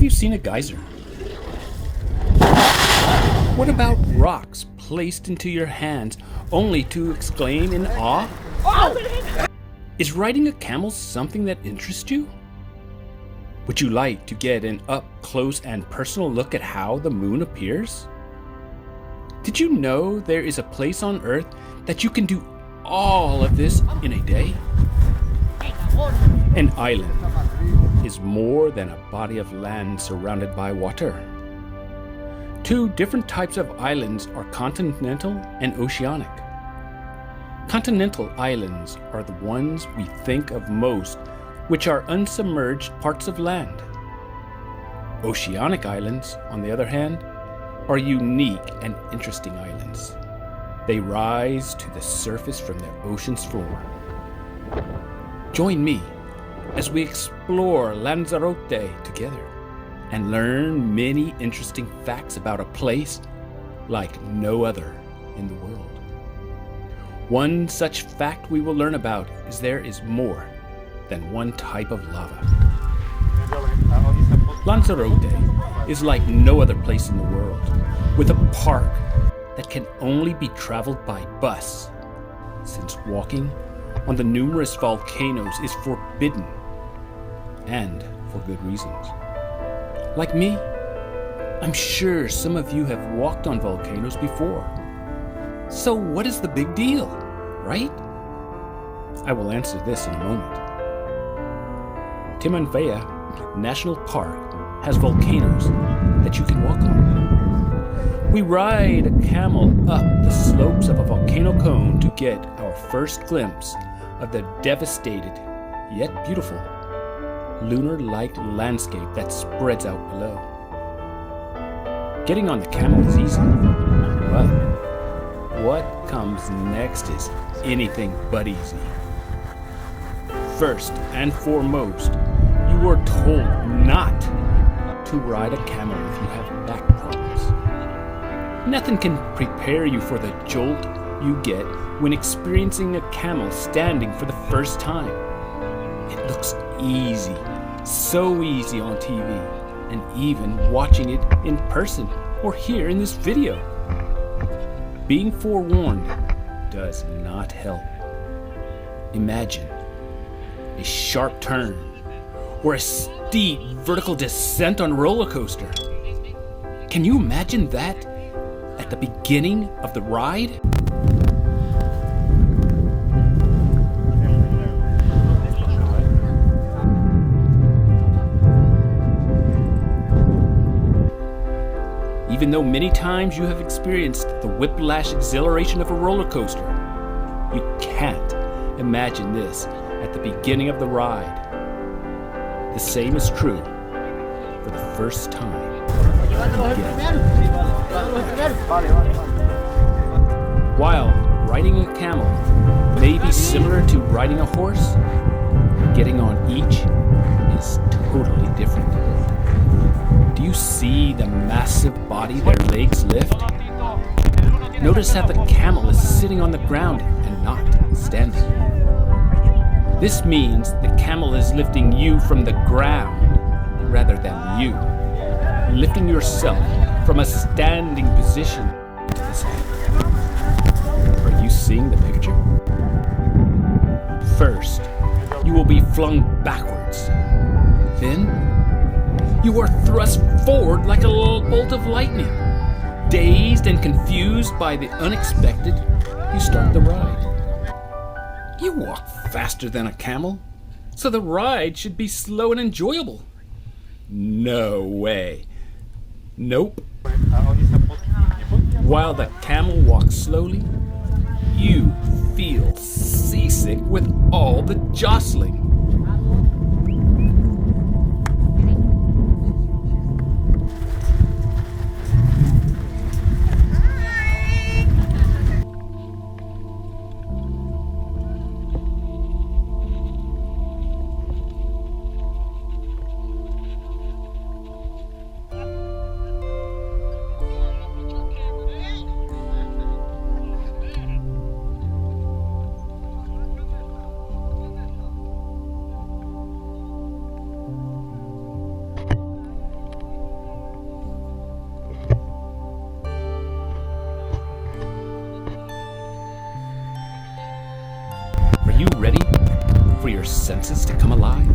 you seen a geyser? What about rocks placed into your hands only to exclaim in awe? Is riding a camel something that interests you? Would you like to get an up-close and personal look at how the moon appears? Did you know there is a place on Earth that you can do all of this in a day? An island is more than a body of land surrounded by water. Two different types of islands are continental and oceanic. Continental islands are the ones we think of most, which are unsubmerged parts of land. Oceanic islands, on the other hand, are unique and interesting islands. They rise to the surface from the ocean's floor. Join me as we explore Lanzarote together and learn many interesting facts about a place like no other in the world. One such fact we will learn about is there is more than one type of lava. Lanzarote is like no other place in the world, with a park that can only be traveled by bus, since walking on the numerous volcanoes is forbidden, and for good reasons. Like me, I'm sure some of you have walked on volcanoes before. So what is the big deal, right? I will answer this in a moment. Timanfaya National Park has volcanoes that you can walk on. We ride a camel up the slopes of a volcano cone to get our first glimpse of the devastated, yet beautiful, lunar-like landscape that spreads out below. Getting on the camel is easy, but what comes next is anything but easy. First and foremost, you are told not to ride a camel if you have back problems. Nothing can prepare you for the jolt you get when experiencing a camel standing for the first time. It looks easy, so easy on TV, and even watching it in person or here in this video. Being forewarned does not help. Imagine a sharp turn or a steep vertical descent on a roller coaster. Can you imagine that at the beginning of the ride? Even though many times you have experienced the whiplash exhilaration of a roller coaster, you can't imagine this at the beginning of the ride. The same is true for the first time. While riding a camel may be similar to riding a horse, getting on each is totally different. Do you see the massive body their legs lift? Notice how the camel is sitting on the ground and not standing. This means the camel is lifting you from the ground rather than you, lifting yourself from a standing position into the sky. Are you seeing the picture? First, you will be flung backwards. Then, you are thrust forward like a little bolt of lightning. Dazed and confused by the unexpected, you start the ride. You walk faster than a camel, so the ride should be slow and enjoyable. No way. Nope. While the camel walks slowly, you feel seasick with all the jostling. senses to come alive?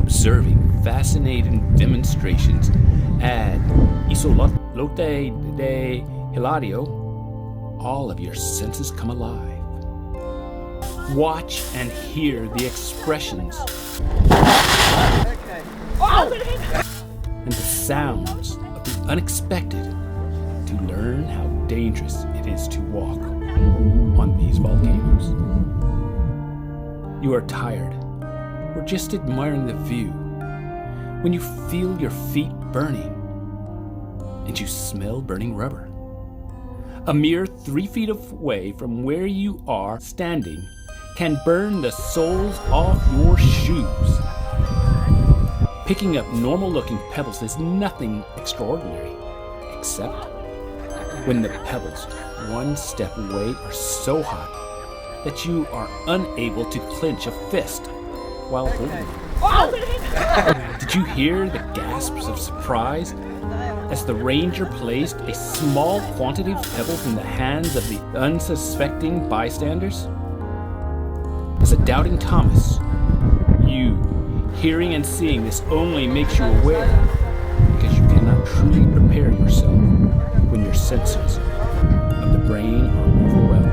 Observing fascinating demonstrations at Isolote de Hilario, all of your senses come alive. Watch and hear the expressions and the sounds of the unexpected to learn how dangerous it is to walk on these volcanoes. You are tired or just admiring the view when you feel your feet burning and you smell burning rubber. A mere 3 feet away from where you are standing can burn the soles off your shoes. Picking up normal-looking pebbles is nothing extraordinary, except when the pebbles one step away are so hot that you are unable to clench a fist while holding them. Did you hear the gasps of surprise as the ranger placed a small quantity of pebbles in the hands of the unsuspecting bystanders? As a doubting Thomas, you, hearing and seeing this only makes you aware, because you cannot truly prepare yourself when your senses of the brain are overwhelmed.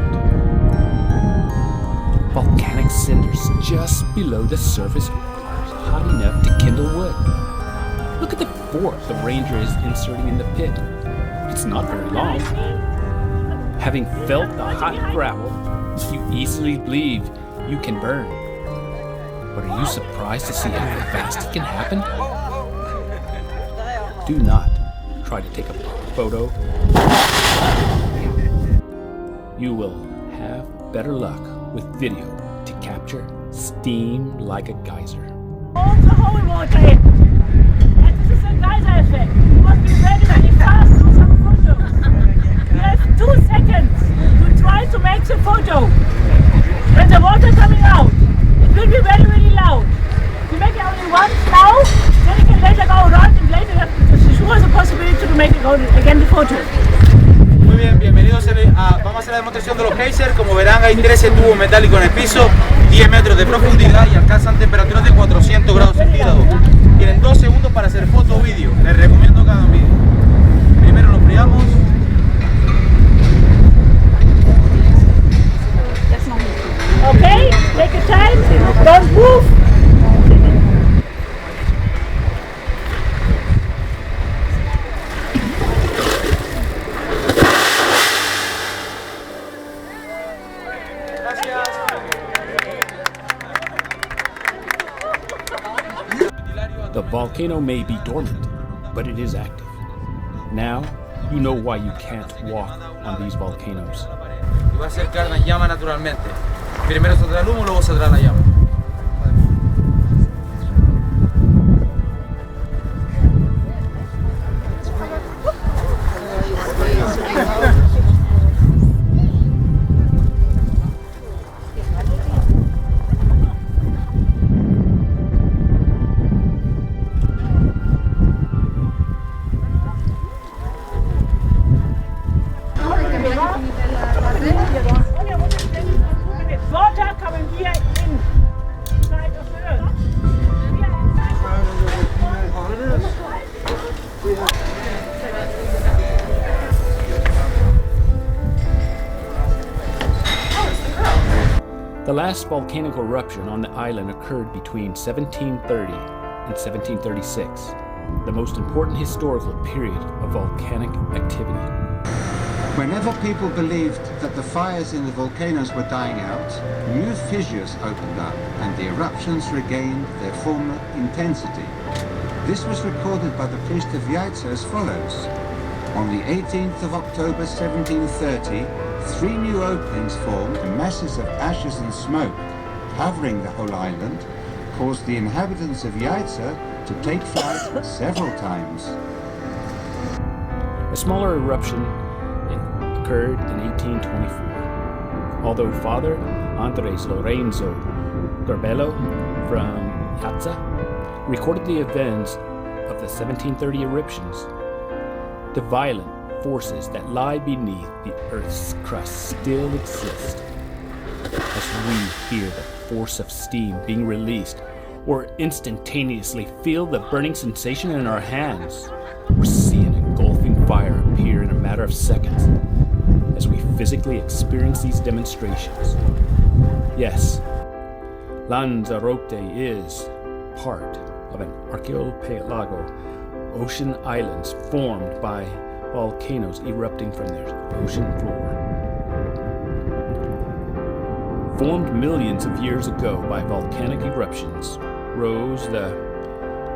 Volcanic cinders just below the surface are hot enough to kindle wood. Look at the fork the ranger is inserting in the pit. It's not very long. Having felt the hot gravel, you easily believe you can burn. But are you surprised to see how fast it can happen? Do not try to take a photo. You will have better luck with video to capture steam like a geyser. All the holy water in. And this is a geyser effect. You must be ready very fast to some photo. You have 2 seconds to try to make the photo. When the water is coming out, it will be very, very loud. If you make it only once now, then you can later go around and later have sure the possibility to make it again the photo. Muy bien, bienvenidos vamos a hacer la demostración de los geysers. Como verán, hay 13 tubos metálicos en el piso, 10 metros de profundidad y alcanzan temperaturas de 400 grados centígrados. Tienen 2 segundos para hacer foto o vídeo. Les recomiendo que hagan vídeo. Primero lo friamos. Okay, take your time, don't move. The volcano may be dormant, but it is active. Now, you know why you can't walk on these volcanoes. Y va a acercar la llama naturalmente. Primero saldrá el humo, luego saldrá la llama. Water coming here inside of the earth. The last volcanic eruption on the island occurred between 1730 and 1736, the most important historical period of volcanic activity. Whenever people believed that the fires in the volcanoes were dying out, new fissures opened up and the eruptions regained their former intensity. This was recorded by the priest of Yaitsa as follows. On the 18th of October 1730, 3 new openings formed and masses of ashes and smoke covering the whole island caused the inhabitants of Yaitsa to take flight several times. A smaller eruption occurred in 1824. Although Father Andres Lorenzo Garbello from Yaitsa recorded the events of the 1730 eruptions, the violent forces that lie beneath the Earth's crust still exist as we hear the force of steam being released, or instantaneously feel the burning sensation in our hands, or see an engulfing fire appear in a matter of seconds as we physically experience these demonstrations. Yes, Lanzarote is part of an archipelago, ocean islands formed by volcanoes erupting from their ocean floor. Formed millions of years ago by volcanic eruptions, rose the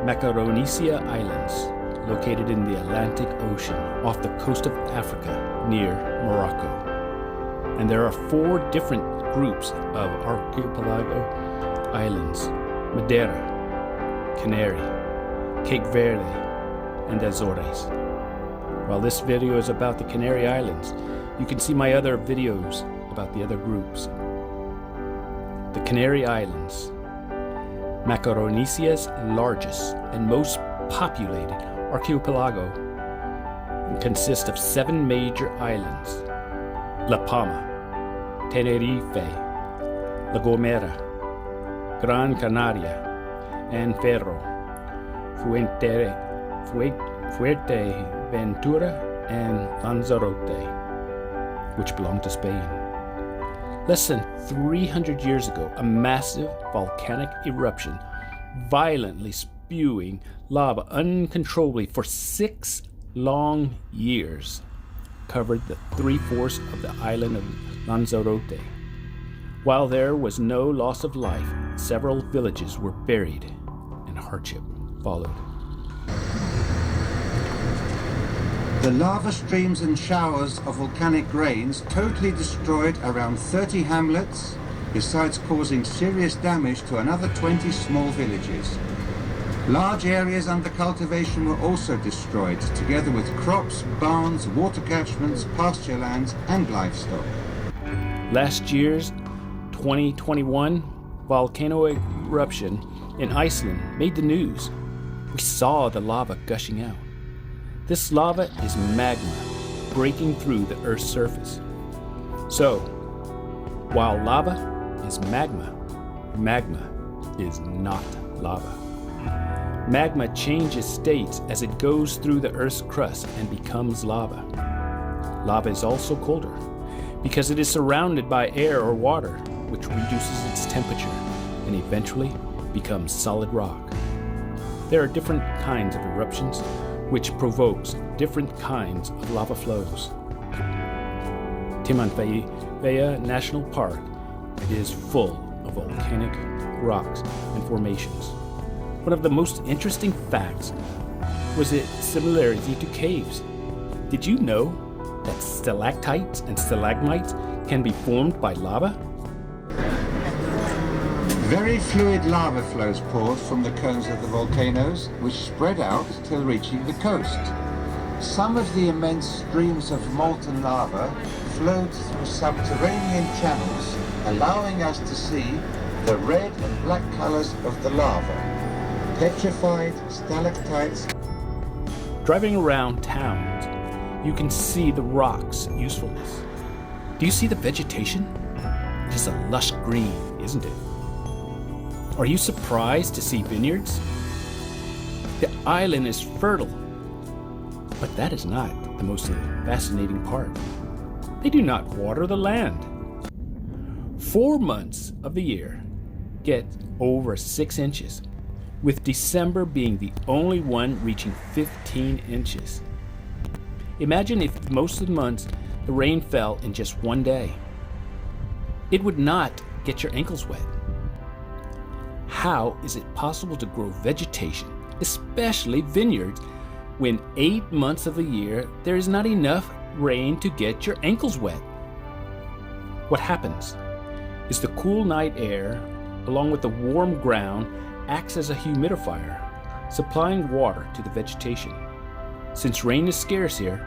Micronesia Islands, located in the Atlantic Ocean off the coast of Africa near Morocco. And there are 4 different groups of archipelago islands: Madeira, Canary, Cape Verde, and Azores. While this video is about the Canary Islands, you can see my other videos about the other groups. The Canary Islands, Micronesia's largest and most populated archipelago, consists of 7 major islands: La Palma, Tenerife, La Gomera, Gran Canaria, and Ferro, Fuerteventura, and Lanzarote, which belong to Spain. Less than 300 years ago, a massive volcanic eruption, violently spewing lava uncontrollably for 6 long years, covered the 3/4 of the island of Lanzarote. While there was no loss of life, several villages were buried and hardship followed. The lava streams and showers of volcanic rains totally destroyed around 30 hamlets, besides causing serious damage to another 20 small villages. Large areas under cultivation were also destroyed, together with crops, barns, water catchments, pasture lands, and livestock. Last year's 2021 volcano eruption in Iceland made the news. We saw the lava gushing out. This lava is magma breaking through the Earth's surface. So, while lava is magma, magma is not lava. Magma changes states as it goes through the Earth's crust and becomes lava. Lava is also colder because it is surrounded by air or water, which reduces its temperature and eventually becomes solid rock. There are different kinds of eruptions, which provokes different kinds of lava flows. Timanfaya National Park is full of volcanic rocks and formations. One of the most interesting facts was its similarity to caves. Did you know that stalactites and stalagmites can be formed by lava? Very fluid lava flows poured from the cones of the volcanoes, which spread out till reaching the coast. Some of the immense streams of molten lava flowed through subterranean channels, allowing us to see the red and black colors of the lava. Petrified stalactites. Driving around towns, you can see the rock's usefulness. Do you see the vegetation? It is a lush green, isn't it? Are you surprised to see vineyards? The island is fertile, but that is not the most fascinating part. They do not water the land. 4 months of the year get over 6 inches, with December being the only one reaching 15 inches. Imagine if most of the months the rain fell in just one day. It would not get your ankles wet. How is it possible to grow vegetation, especially vineyards, when 8 months of the year there is not enough rain to get your ankles wet? What happens is the cool night air, along with the warm ground, acts as a humidifier, supplying water to the vegetation. Since rain is scarce here,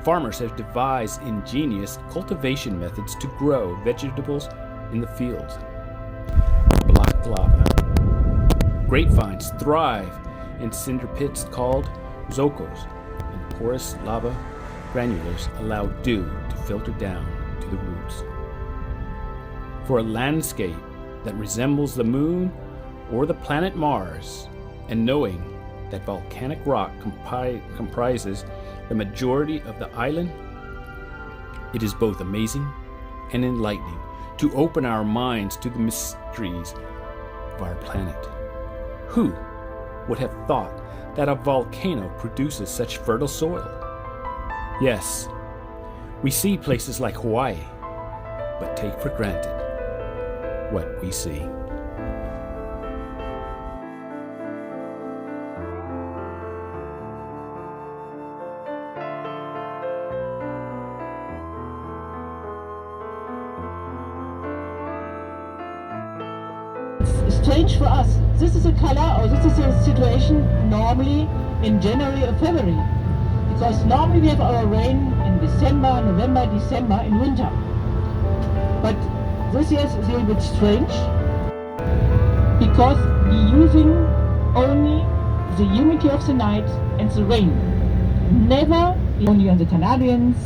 farmers have devised ingenious cultivation methods to grow vegetables in the fields. Black lava. Grapevines thrive in cinder pits called zocos, and porous lava granules allow dew to filter down to the roots. For a landscape that resembles the moon or the planet Mars, and knowing that volcanic rock comprises the majority of the island, it is both amazing and enlightening to open our minds to the mysteries of our planet. Who would have thought that a volcano produces such fertile soil? Yes, we see places like Hawaii, but take for granted what we see. Strange for us. This is a color, or this is a situation normally in January or February. Because normally we have our rain in December, November, December in winter. But this year is a little bit strange because we're using only the humidity of the night and the rain. Never only on the Canary Islands,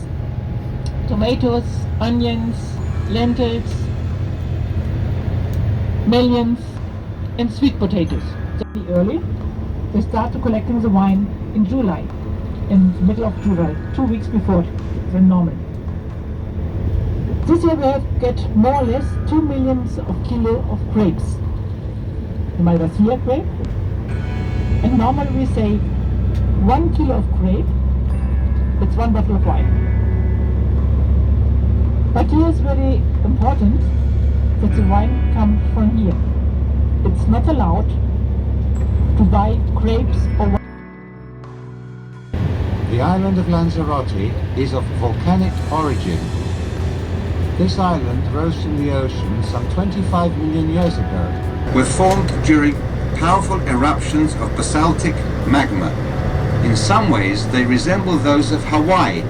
tomatoes, onions, lentils, melons, and sweet potatoes. So early, they start to collecting the wine in July, in the middle of July, 2 weeks before than normal. This year we have get more or less 2 million of kilo of grapes. The Malvasia grape, and normally we say 1 kilo of grape, it's 1 bottle of wine. But here is very important that the wine comes from here. It's not allowed to buy grapes or wine. The island of Lanzarote is of volcanic origin. This island rose from the ocean some 25 million years ago. Were formed during powerful eruptions of basaltic magma. In some ways they resemble those of Hawaii.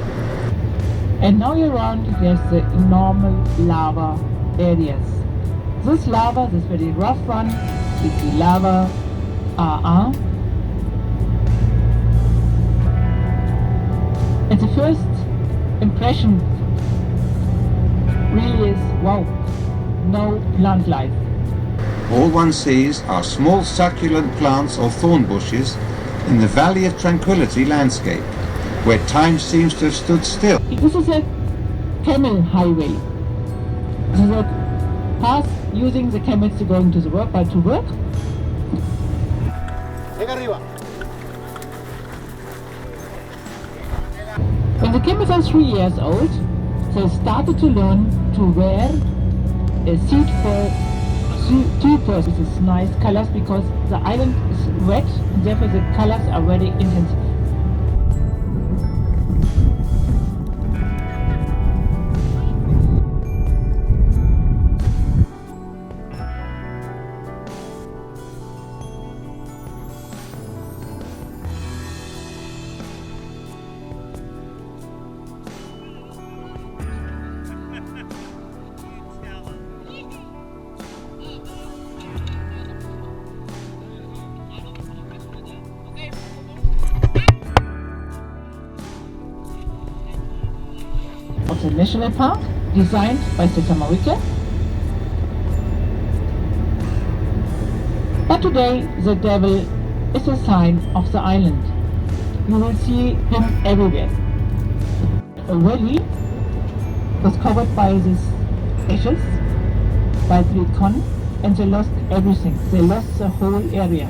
And now around there's the normal lava areas. This lava, this very rough one, is the lava And the first impression really is, wow, no plant life. All one sees are small succulent plants or thorn bushes in the Valley of Tranquility landscape, where time seems to have stood still. This is a camel highway. This is a path using the camels to go into the work, to work. When the camels are 3 years old, they started to learn to wear a seat for tubers. This is nice colors because the island is wet and therefore the colors are very intense. Of the national park, designed by Timanfaya. But today the devil is a sign of the island. You will see him everywhere. A valley was covered by these ashes, by the con, and they lost everything. They lost the whole area.